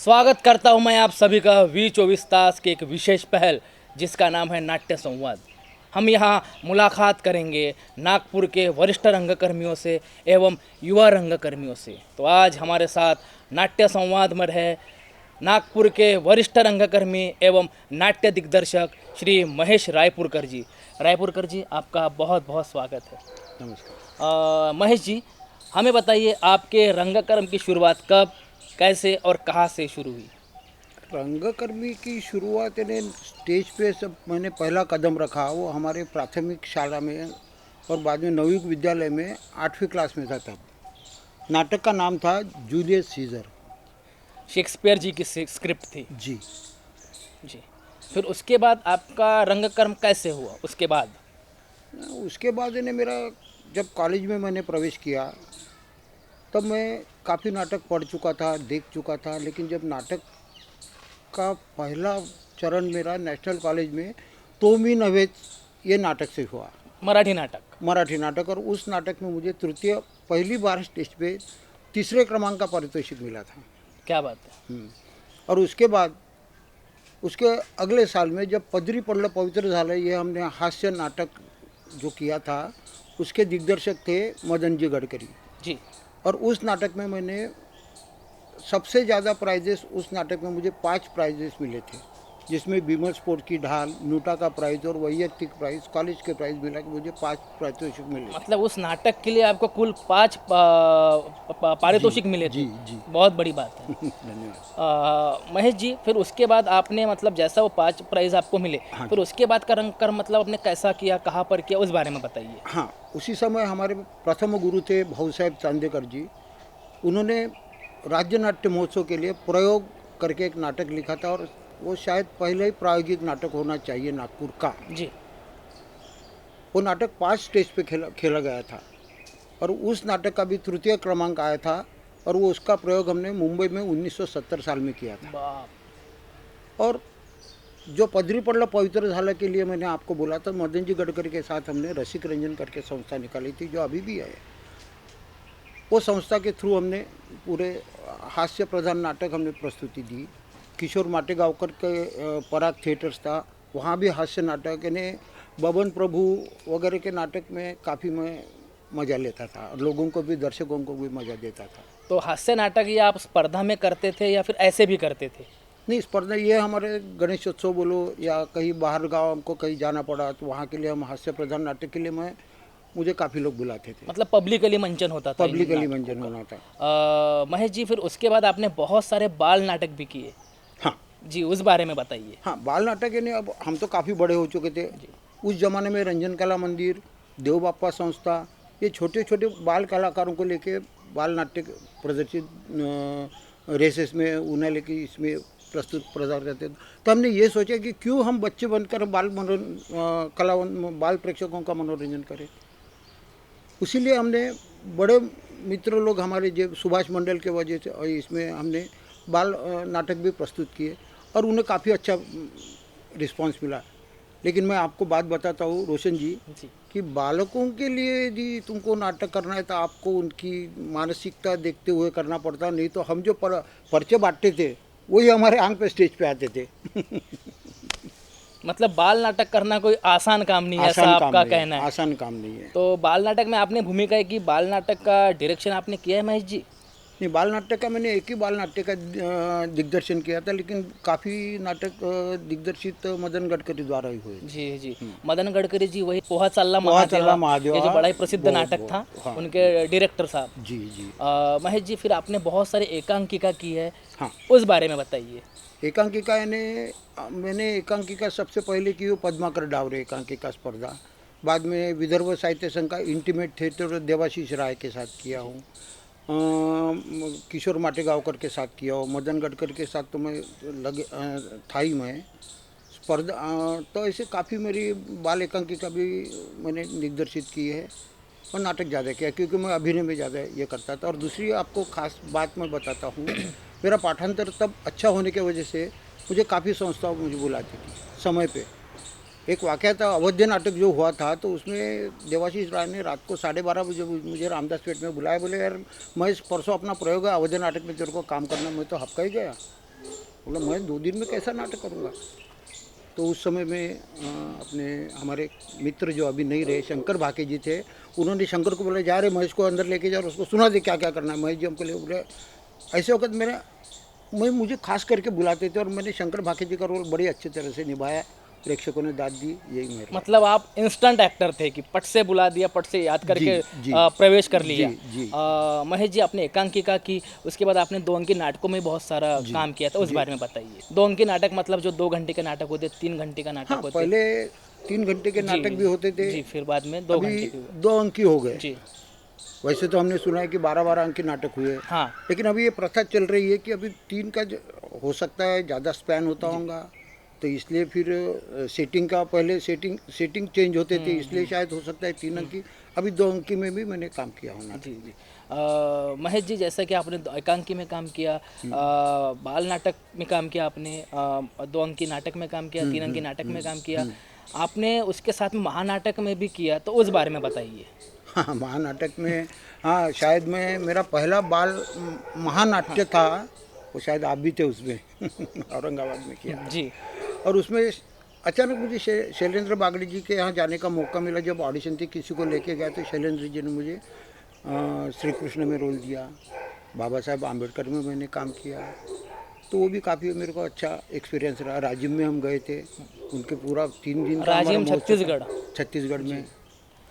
स्वागत करता हूं मैं आप सभी का V24 तास के एक विशेष पहल जिसका नाम है नाट्य संवाद। हम यहां मुलाकात करेंगे नागपुर के वरिष्ठ रंगकर्मियों से एवं युवा रंगकर्मियों से। तो आज हमारे साथ नाट्य संवाद में रहे नागपुर के वरिष्ठ रंगकर्मी एवं नाट्य दिग्दर्शक श्री महेश रायपुरकर जी। रायपुरकर जी, आपका बहुत बहुत स्वागत है। नमस्कार। महेश जी, हमें बताइए आपके रंगकर्म की शुरुआत कब, कैसे और कहाँ से शुरू हुई? रंगकर्मी की शुरुआत ने स्टेज पे सब मैंने पहला कदम रखा वो हमारे प्राथमिक शाला में और बाद में नवयुग विद्यालय में 8वीं क्लास में था। तब नाटक का नाम था जूलियस सीजर। शेक्सपियर जी की स्क्रिप्ट थी जी। जी। फिर उसके बाद आपका रंगकर्म कैसे हुआ उसके बाद? उसके बाद ने मेरा जब कॉलेज में मैंने प्रवेश किया तब मैं काफ़ी नाटक पढ़ चुका था, देख चुका था, लेकिन जब नाटक का पहला चरण मेरा नेशनल कॉलेज में तो मी नव्हे ये नाटक से हुआ। मराठी नाटक। और उस नाटक में मुझे पहली बार स्टेज पे तीसरे क्रमांक का पारितोषिक मिला था। क्या बात है। और उसके बाद उसके अगले साल में जब पदरी पडलं पवित्र झालं ये हमने हास्य नाटक जो किया था उसके दिग्दर्शक थे मदन जी गडकरी जी। और उस नाटक में मैंने सबसे ज़्यादा प्राइजेस उस नाटक में मुझे 5 प्राइजेस मिले थे, जिसमें बीमर स्पोर्ट की ढाल, नूटा का प्राइज और वैयक्तिक प्राइज, कॉलेज के प्राइज मिला कि मुझे 5 पारितोषिक मिले। मतलब उस नाटक के लिए आपको कुल 5 पारितोषिक मिले थे। जी जी। बहुत बड़ी बात है। धन्यवाद। महेश जी, फिर उसके बाद आपने मतलब जैसा वो 5 प्राइज आपको मिले, हाँ फिर उसके बाद का रंगकर्म मतलब आपने कैसा किया, कहाँ पर किया, उस बारे में बताइए। हाँ, उसी समय हमारे प्रथम गुरु थे भाऊसाहेब चांदेकर जी। उन्होंने राज्य नाट्य महोत्सव के लिए प्रयोग करके एक नाटक लिखा था और वो शायद पहले ही प्रायोगिक नाटक होना चाहिए नागपुर का। जी। वो नाटक 5 स्टेज पे खेला गया था और उस नाटक का भी तृतीय क्रमांक आया था और वो उसका प्रयोग हमने मुंबई में 1970 साल में किया था। बाप। और जो पदरी पडलं पवित्र झालं के लिए मैंने आपको बोला था, मदन जी गडकरी के साथ हमने रसिक रंजन करके संस्था निकाली थी जो अभी भी है। वो संस्था के थ्रू हमने पूरे हास्य प्रधान नाटक हमने प्रस्तुति दी। किशोर माटेगांवकर के पराग थिएटर्स था, वहाँ भी हास्य नाटक यानी बबन प्रभु वगैरह के नाटक में काफ़ी मैं मज़ा लेता था और लोगों को भी, दर्शकों को भी मज़ा देता था। तो हास्य नाटक ये आप स्पर्धा में करते थे या फिर ऐसे भी करते थे? नहीं, स्पर्धा ये हमारे गणेशोत्सव बोलो या कहीं बाहर गाँव हमको कहीं जाना पड़ा तो वहाँ के लिए हम हास्य प्रधान नाटक के लिए मुझे काफ़ी लोग बुलाते थे। मतलब पब्लिकली मंचन होता था? पब्लिकली मंचन होना था। महेश जी, फिर उसके बाद आपने बहुत सारे बाल नाटक भी किए। हाँ जी, उस बारे में बताइए। हाँ, बाल नाटक यानी अब हम तो काफ़ी बड़े हो चुके थे। उस ज़माने में रंजन कला मंदिर, देव बाप्पा संस्था, ये छोटे छोटे बाल कलाकारों को लेके बाल नाट्य प्रदर्शित रेसेस में उन्हें लेके इसमें प्रस्तुत प्रदान करते थे। तो हमने ये सोचा कि क्यों हम बच्चे बनकर बाल प्रेक्षकों का मनोरंजन करें। इसीलिए हमने बड़े मित्र लोग हमारे जो सुभाष मंडल के वजह से और इसमें हमने बाल नाटक भी प्रस्तुत किए और उन्हें काफ़ी अच्छा रिस्पांस मिला। लेकिन मैं आपको बात बताता हूँ रोशन जी कि बालकों के लिए यदि तुमको नाटक करना है तो आपको उनकी मानसिकता देखते हुए करना पड़ता, नहीं तो हम जो पर्चे बांटते थे वही हमारे आंख पे स्टेज पे आते थे। मतलब बाल नाटक करना कोई आसान काम नहीं है, ऐसा आपका कहना है? आसान काम नहीं है। तो बाल नाटक में आपने भूमिका की, बाल नाटक का डायरेक्शन आपने किया है महेश जी? नहीं, बाल नाट्य का मैंने एक ही बाल नाट्य का दिग्दर्शन किया था, लेकिन काफ़ी नाटक दिग्दर्शित मदन गडकरी द्वारा ही हुए। जी जी। मदन गडकरी जी, वही पोहा चालला महादेवा, ये जो बड़ा ही प्रसिद्ध नाटक था, हाँ, उनके डायरेक्टर साहब। जी जी। महेश जी, फिर आपने बहुत सारे एकांकिका की है। हाँ, उस बारे में बताइए। एकांकिका यानी मैंने एकांकिका सबसे पहले की वो पद्माकर डावरे एकांकिका स्पर्धा, बाद में विदर्भ साहित्य संघ का इंटीमेट थिएटर देवाशीष राय के साथ किया हूँ, किशोर माटेगांवकर के साथ किया हूँ, मदन गडकरी के साथ तो मैं था ही मैं स्पर्धा। तो ऐसे काफ़ी मेरी बाल एकांकिका भी मैंने दिग्दर्शित की है और नाटक ज़्यादा किया क्योंकि मैं अभिनय में ज़्यादा ये करता था। और दूसरी आपको खास बात मैं बताता हूँ, मेरा पाठांतर तब अच्छा होने की वजह से मुझे काफ़ी संस्थाओं मुझे बुलाती थी समय पे। एक वाक़या था, अवध्य नाटक जो हुआ था तो उसमें देवाशीष राय ने रात को 12:30 बजे मुझे रामदास पेट में बुलाया, बोले यार महेश परसों अपना प्रयोग है अवध्य नाटक में, तेरे को काम करना। मैं तो हपका ही गया। बोला मैं 2 दिन में कैसा नाटक करूँगा। तो उस समय में अपने हमारे मित्र जो अभी नहीं रहे, शंकर भाके जी थे, उन्होंने शंकर को बोला जा रहे महेश को अंदर लेके जा और उसको सुना दे क्या क्या करना है। महेश जी हमको ले बोले। ऐसे वक्त मुझे खास करके बुलाते थे और मैंने शंकर भाके जी का रोल बड़ी अच्छी तरह से निभाया। प्रेक्षकों ने दाद दी, यही मेरा। मतलब आप इंस्टेंट एक्टर थे कि पट से बुला दिया, पट से याद करके जी। प्रवेश कर लिया। जी। महेश जी, आपने एकांकिका की, उसके बाद आपने 2 अंकी नाटकों में बहुत सारा काम किया था, उस बारे में बताइए। 2 अंकी नाटक मतलब जो 2 घंटे के नाटक होते, 3 घंटे का नाटक हाँ, होते। पहले 3 घंटे के नाटक भी होते थे जी, फिर बाद में 2 अभी घंटे के हुए। 2 अंकी हो गए। जी वैसे तो हमने सुना है कि 12-12 अंक के नाटक हुए, हाँ। लेकिन अभी ये प्रथा चल रही है कि अभी 3 का हो सकता है, ज़्यादा स्पैन होता होगा, तो इसलिए फिर सेटिंग का पहले सेटिंग चेंज होते थे, इसलिए शायद हो सकता है 3 अंक की। अभी 2 अंकी में भी मैंने काम किया हूँ नाटक। जी जी। महेश जी, जैसा कि आपने एकांकी में काम किया, बाल नाटक में काम किया आपने, 2 अंकी नाटक में काम किया, 3 अंकी नाटक में काम किया, आपने उसके साथ में महानाटक में भी किया, तो उस बारे में बताइए। हाँ, महानाटक में, हाँ शायद मेरा पहला बाल महानाट्य था, वो शायद आप भी थे उसमें औरंगाबाद में किया। जी और उसमें अचानक मुझे शैलेंद्र बागड़ी जी के यहाँ जाने का मौका मिला। जब ऑडिशन थी, किसी को लेके गया तो शैलेंद्र जी ने मुझे श्री कृष्ण में रोल दिया, बाबा साहेब आम्बेडकर में मैंने काम किया, तो वो भी काफ़ी मेरे को अच्छा एक्सपीरियंस रहा। राजिम में हम गए थे, उनके पूरा 3 दिन का राजिम हमारा महोत्सव था। छत्तीसगढ़ में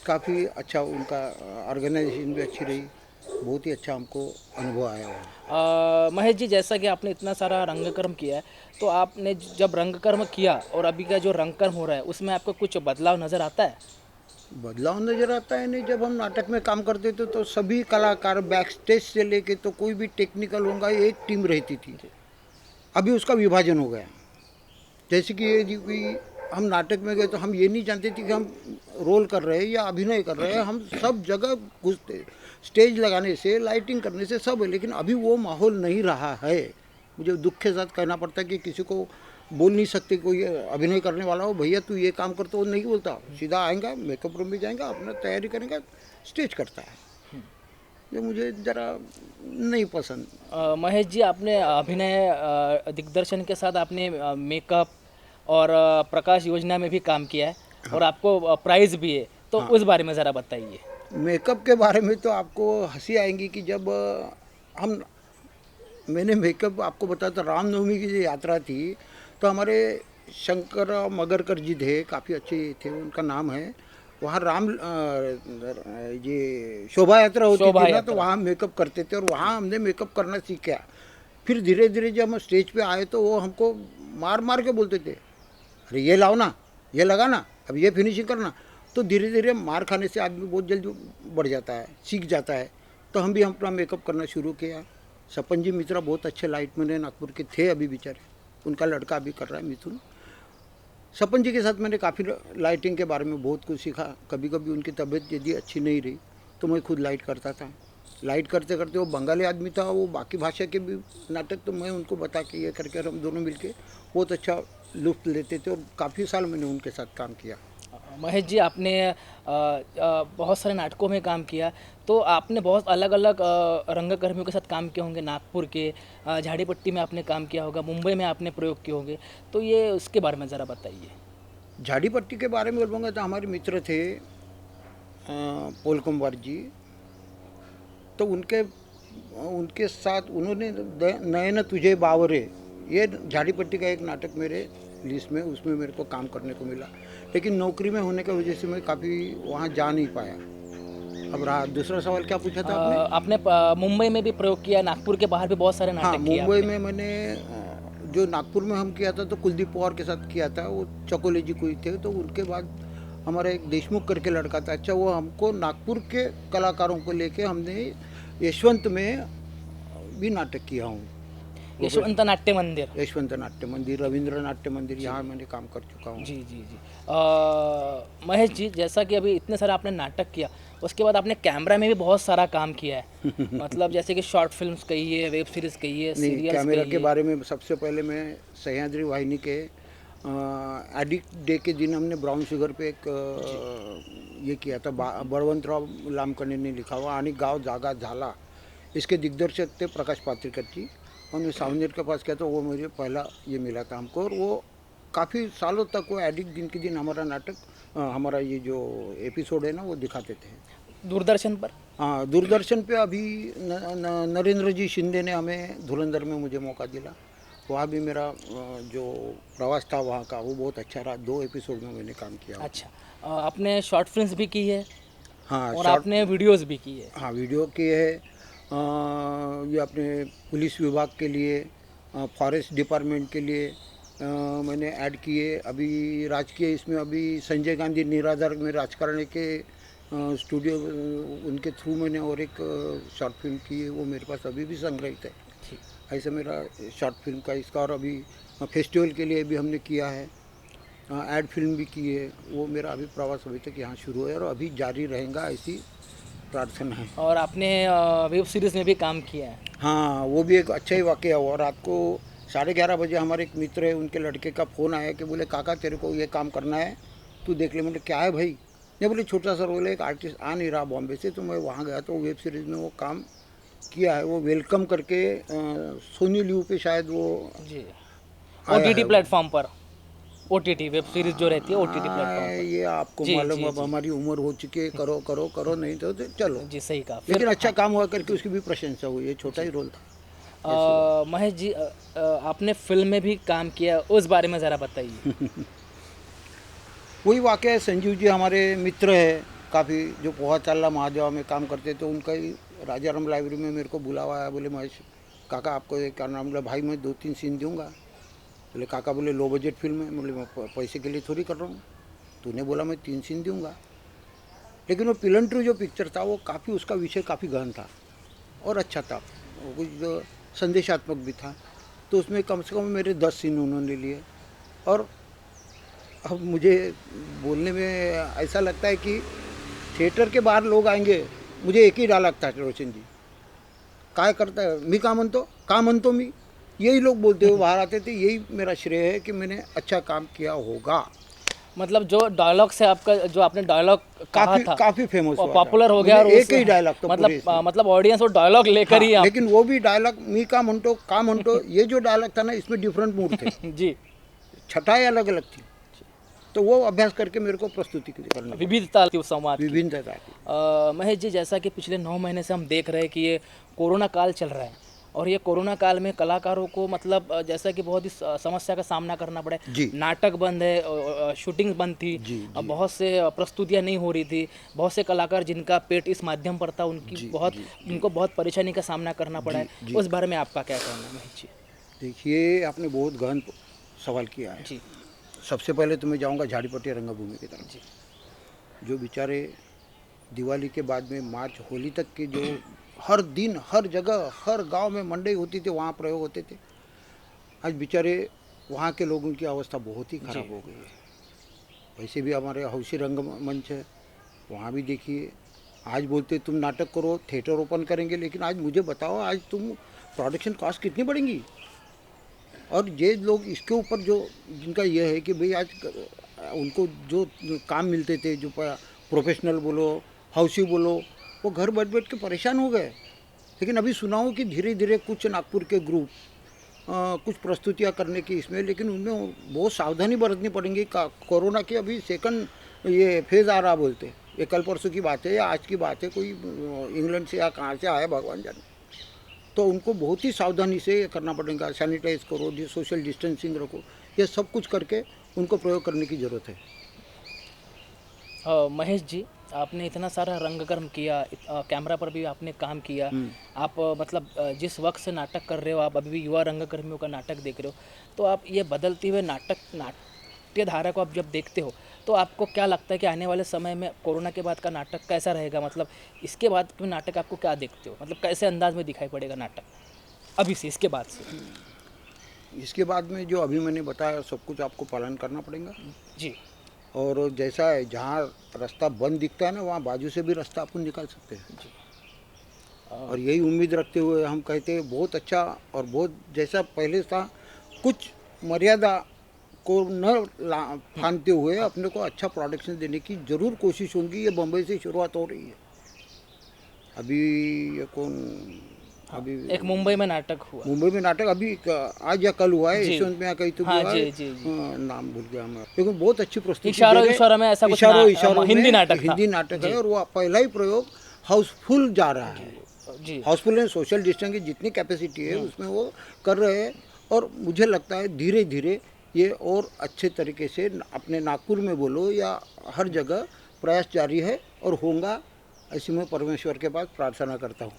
काफ़ी अच्छा, उनका ऑर्गेनाइजेशन भी अच्छी रही, बहुत ही अच्छा हमको अनुभव आया वहाँ। महेश जी, जैसा कि आपने इतना सारा रंगकर्म किया है, तो आपने जब रंगकर्म किया और अभी का जो रंगकर्म हो रहा है, उसमें आपको कुछ बदलाव नज़र आता है? बदलाव नज़र आता है नहीं। जब हम नाटक में काम करते थे तो सभी कलाकार बैक स्टेज से लेके तो कोई भी टेक्निकल होगा, एक टीम रहती थी। अभी उसका विभाजन हो गया। जैसे कि ये जी कोई हम नाटक में गए तो हम ये नहीं जानते थे कि हम रोल कर रहे हैं या अभिनय कर रहे हैं, हम सब जगह घुसते, स्टेज लगाने से, लाइटिंग करने से सब है। लेकिन अभी वो माहौल नहीं रहा है। मुझे दुख के साथ कहना पड़ता है कि किसी को बोल नहीं सकते, कोई अभिनय करने वाला हो, भैया तू ये काम कर, तो वो नहीं बोलता, सीधा आएगा, मेकअप रूम में जाएगा, अपना तैयारी करेगा, स्टेज करता है। जो मुझे ज़रा नहीं पसंद। महेश जी, आपने अभिनय दिग्दर्शन के साथ आपने मेकअप और प्रकाश योजना में भी काम किया है, और आपको प्राइज़ भी है, तो उस बारे में ज़रा बताइए। मेकअप के बारे में तो आपको हंसी आएगी कि जब मैंने मेकअप आपको बताया था, रामनवमी की जो यात्रा थी, तो हमारे शंकर मगरकर जी थे, काफ़ी अच्छे थे, उनका नाम है। वहाँ ये शोभा यात्रा होती थी ना, तो वहाँ मेकअप करते थे और वहाँ हमने मेकअप करना सीखा। फिर धीरे धीरे जब हम स्टेज पे आए तो वो हमको मार मार के बोलते थे, अरे ये लाओ ना, ये लगा ना, अब ये फिनिशिंग करना। तो धीरे धीरे मार खाने से आदमी बहुत जल्दी बढ़ जाता है, सीख जाता है। तो हम भी अपना मेकअप करना शुरू किया। सपन जी मित्रा बहुत अच्छे लाइटमैन है, नागपुर के थे अभी बेचारे, उनका लड़का अभी कर रहा है मिथुन। सपन जी के साथ मैंने काफ़ी लाइटिंग के बारे में बहुत कुछ सीखा। कभी कभी उनकी तबीयत यदि अच्छी नहीं रही तो मैं खुद लाइट करता था। लाइट करते करते वो बंगाली आदमी था, वो बाकी भाषा के भी नाटक, तो मैं उनको बता के ये करके हम दोनों मिलके बहुत अच्छा लुत्फ लेते थे और काफ़ी साल मैंने उनके साथ काम किया। महेश जी, आपने बहुत सारे नाटकों में काम किया, तो आपने बहुत अलग अलग रंगकर्मियों के साथ काम किए होंगे। नागपुर के झाड़ीपट्टी में आपने काम किया होगा, मुंबई में आपने प्रयोग किए होंगे, तो ये उसके बारे में ज़रा बताइए। झाड़ीपट्टी के बारे में बोलूँगा तो हमारे मित्र थे पोल कुंवर जी, तो उनके साथ उन्होंने नयन तुझे बावरे, ये झाड़ीपट्टी का एक नाटक मेरे लिस्ट में, उसमें मेरे को काम करने को मिला। लेकिन नौकरी में होने की वजह से मैं काफ़ी वहाँ जा नहीं पाया। अब रहा दूसरा सवाल, क्या पूछा था आपने? आपने मुंबई में भी प्रयोग किया, नागपुर के बाहर भी बहुत सारे नाटक किए। मुंबई में मैंने जो नागपुर में हम किया था तो कुलदीप पवार के साथ किया था, वो चकोले जी कोई थे। तो उनके बाद हमारा एक देशमुख करके लड़का था, अच्छा, वो हमको नागपुर के कलाकारों को लेके हमने यशवंत में भी नाटक किया हूँ। यशवंत नाट्य मंदिर, यशवंत नाट्य मंदिर, रविंद्र नाट्य मंदिर, यहाँ मैंने काम कर चुका हूँ। जी जी जी। महेश जी, जैसा कि अभी इतने सारे आपने नाटक किया, उसके बाद आपने कैमरा में भी बहुत सारा काम किया है मतलब जैसे कि शॉर्ट फिल्म्स कहिए, वेब सीरीज़ कहिए, सीरियल्स कैमरा के बारे में सबसे पहले मैं सह्याद्री वाहिनी के एडिक्ट डे के दिन हमने ब्राउन शुगर पे एक ये किया था, बळवंतराव लामकणे ने लिखा हुआ, आणि गाव जागा झाला। इसके दिग्दर्शक थे प्रकाश पात्रिकर जी, और मैं सावनेर के पास गया तो वो मुझे पहला ये मिला था हमको, और वो काफ़ी सालों तक वो एडिट दिन के दिन हमारा नाटक हमारा ये जो एपिसोड है ना वो दिखाते थे दूरदर्शन पर। हाँ दूरदर्शन पे। अभी नरेंद्र जी शिंदे ने हमें धुरंधर में मुझे मौका दिला, वहाँ भी मेरा जो प्रवास था वहाँ का वो बहुत अच्छा रहा। 2 एपिसोड में मैंने काम किया। अच्छा, आपने शॉर्ट फिल्म्स भी की है हाँ और शॉर्ट, आपने वीडियोस भी की है। हाँ वीडियो की है। ये अपने पुलिस विभाग के लिए, फॉरेस्ट डिपार्टमेंट के लिए मैंने ऐड किए। अभी राजकीय इसमें अभी संजय गांधी निराधार में राजकारण के स्टूडियो उनके थ्रू मैंने और एक शॉर्ट फिल्म की है, वो मेरे पास अभी भी संग्रहित है। ठीक। ऐसा मेरा शॉर्ट फिल्म का इसका, और अभी फेस्टिवल के लिए भी हमने किया है, ऐड फिल्म भी की है। वो मेरा अभी प्रवास अभी तक यहाँ शुरू है और अभी जारी रहेगा, ऐसी प्रार्थना है। और आपने वेब सीरीज़ में भी काम किया है। हाँ वो भी एक अच्छा ही वाकया हुआ। रात को 11:30 बजे हमारे एक मित्र है, उनके लड़के का फ़ोन आया कि बोले काका तेरे को ये काम करना है, तू देख ले। मैंने क्या है भाई? नहीं बोले छोटा सा रोल है, एक आर्टिस्ट आ नहीं रहा बॉम्बे से, तो मैं वहाँ गया तो वेब सीरीज़ में वो काम किया है। वो वेलकम करके सोनी लिव पे शायद वो जी, आया OTT है वो। प्लेटफॉर्म पर। OTT वेब सीरीज जो रहती है OTT प्लेटफॉर्म पर। ये आपको जी, मालूम, जी, अब जी। हमारी उम्र हो चुकी है, करो करो करो, नहीं तो चलो। जी, सही कहा। लेकिन अच्छा काम हुआ करके उसकी भी प्रशंसा हुई। ये छोटा ही रोल था। महेश जी, आपने फिल्म में भी काम किया, उस बारे में ज़रा बताइए। वही वाक़या है, संजीव जी हमारे मित्र है काफ़ी, जो पोहा चाल्ला महादेवा में काम करते थे। उनका ही राजाराम लाइब्रेरी में मेरे को बुलावा आया, बोले महेश काका आपको ये क्या नाम, बोला भाई मैं 2-3 सीन दूंगा। बोले काका, बोले लो बजट फिल्म है। बोले मैं पैसे के लिए थोड़ी कर रहा हूँ, तूने बोला मैं 3 सीन दूंगा। लेकिन वो पिलंट्री जो पिक्चर था वो काफ़ी, उसका विषय काफ़ी गहन था और अच्छा था, वो कुछ जो संदेशात्मक भी था। तो उसमें कम से कम मेरे 10 सीन उन्होंने लिए। और अब मुझे बोलने में ऐसा लगता है कि थिएटर के बाहर लोग आएंगे, मुझे एक ही डायलॉग था, रोशन जी काय करता है, मी का म्हणतो मी, यही लोग बोलते हुए बाहर आते थे। यही मेरा श्रेय है कि मैंने अच्छा काम किया होगा। मतलब जो डायलॉग से आपका, जो आपने डायलॉग कहा था, काफ़ी फेमस हुआ था। पॉपुलर हो गया। और एक ही डायलॉग तो पूरे मतलब इसमें। मतलब ऑडियंस वो डायलॉग लेकर ही हाँ, आप। लेकिन वो भी डायलॉग मी का म्हणतो ये जो डायलॉग था ना, इसमें डिफरेंट मूड थे, जी, छटाई अलग अलग थी। तो वो अभ्यास करके मेरे को प्रस्तुति करनी पड़ी। विविधता थी उस संवाद की। विभिन्नता थी। महेश जी, जैसा कि पिछले 9 महीने से हम देख रहे हैं कि ये कोरोना काल चल रहा है, और ये कोरोना काल में कलाकारों को मतलब जैसा कि बहुत ही समस्या का सामना करना पड़ा है। जी। नाटक बंद है, शूटिंग बंद थी, जी, जी। बहुत से प्रस्तुतियां नहीं हो रही थी, बहुत से कलाकार जिनका पेट इस माध्यम पर था, उनकी उनको बहुत परेशानी का सामना करना पड़ा है। जी। उस बारे में आपका क्या कहना है महेश जी? देखिए आपने बहुत गहन सवाल किया है। जी सबसे पहले तो मैं जाऊंगा झाड़ीपट्टी रंगभूमि की तरफ। जी जो बेचारे दिवाली के बाद में मार्च होली तक के जो हर दिन हर जगह हर गांव में मंडई होती थी, वहाँ प्रयोग होते थे, आज बेचारे वहाँ के लोगों की अवस्था बहुत ही खराब हो गई है। वैसे भी हमारे हौसी रंगमंच है, वहाँ भी देखिए आज बोलते तुम नाटक करो, थिएटर ओपन करेंगे, लेकिन आज मुझे बताओ आज तुम प्रोडक्शन कॉस्ट कितनी बढ़ेंगी। और ये लोग इसके ऊपर जो जिनका ये है कि भाई आज उनको जो काम मिलते थे, जो प्रोफेशनल बोलो हाउसी बोलो, वो घर बैठ बैठ के परेशान हो गए। लेकिन अभी सुना हूँ कि धीरे धीरे कुछ नागपुर के ग्रुप कुछ प्रस्तुतियाँ करने की इसमें, लेकिन उनमें बहुत सावधानी बरतनी पड़ेगी। कोरोना की अभी सेकंड ये फेज़ आ रहा बोलते, ये कल परसों की बात है या आज की बात है, कोई इंग्लैंड से या कहाँ से आया भगवान जाने। तो उनको बहुत ही सावधानी से करना पड़ेगा, सैनिटाइज करो, सोशल डिस्टेंसिंग रखो, ये सब कुछ करके उनको प्रयोग करने की ज़रूरत है। महेश जी, आपने इतना सारा रंगकर्म किया, कैमरा पर भी आपने काम किया। आप मतलब जिस वक्त से नाटक कर रहे हो, आप अभी भी युवा रंगकर्मियों का नाटक देख रहे हो, तो आप ये बदलती हुए नाट्य धारा को आप जब देखते हो, तो आपको क्या लगता है कि आने वाले समय में कोरोना के बाद का नाटक कैसा रहेगा? मतलब इसके बाद के नाटक आपको क्या देखते हो, मतलब कैसे अंदाज में दिखाई पड़ेगा नाटक अभी से, इसके बाद से? इसके बाद में जो अभी मैंने बताया सब कुछ आपको पालन करना पड़ेगा। जी। और जैसा है जहाँ रास्ता बंद दिखता है ना, वहाँ बाजू से भी रास्ता अपन निकाल सकते हैं जी। और यही उम्मीद रखते हुए हम कहते हैं बहुत अच्छा और बहुत जैसा पहले था, कुछ मर्यादा को न फानते हुए अपने को अच्छा प्रोडक्शन देने की ज़रूर कोशिश होगी। ये बम्बई से शुरुआत हो रही है। अभी ये कौन अभी एक मुंबई में नाटक हुआ। मुंबई में नाटक अभी आज या कल हुआ है, जी। यशवंत में कहीं तो हाँ, हुआ जी, है। जी, जी। हाँ, नाम भूल गया मैं, लेकिन बहुत अच्छी प्रस्तुति इशारों दे रहे- इशारों में ऐसा कुछ इशारों हिंदी में नाटक था। हिंदी नाटक जी। है, और वो पहला ही प्रयोग हाउसफुल जा रहा है। जी हाउसफुल है, सोशल डिस्टेंस की जितनी कैपेसिटी है उसमें वो कर रहे हैं, और मुझे लगता है धीरे धीरे ये और अच्छे तरीके से अपने नागपुर में बोलो या हर जगह प्रयास जारी है और होगा, ऐसी मैं परमेश्वर के पास प्रार्थना करता हूँ।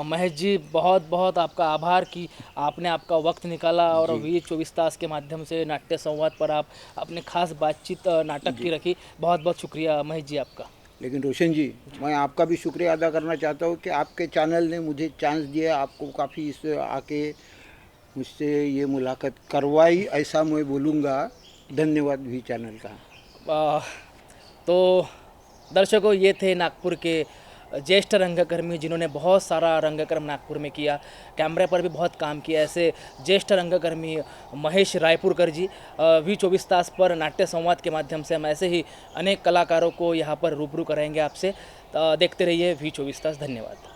महेश जी, बहुत बहुत आपका आभार कि आपने आपका वक्त निकाला और वी 24 तास के माध्यम से नाट्य संवाद पर आप अपने खास बातचीत नाटक की रखी। बहुत बहुत शुक्रिया महेश जी आपका। लेकिन रोशन जी, मैं आपका भी शुक्रिया अदा करना चाहता हूँ कि आपके चैनल ने मुझे चांस दिया, आपको काफ़ी इस आके मुझसे ये मुलाकात करवाई, ऐसा मैं बोलूँगा। धन्यवाद भी चैनल का। तो दर्शकों, ये थे नागपुर के ज्येष्ठ रंगकर्मी जिन्होंने बहुत सारा रंगकर्म नागपुर में किया, कैमरे पर भी बहुत काम किया। ऐसे ज्येष्ठ रंगकर्मी महेश रायपुरकर जी। वी 24 तास पर नाट्य संवाद के माध्यम से हम ऐसे ही अनेक कलाकारों को यहाँ पर रूबरू कराएंगे आपसे। देखते रहिए वी 24 तास। धन्यवाद।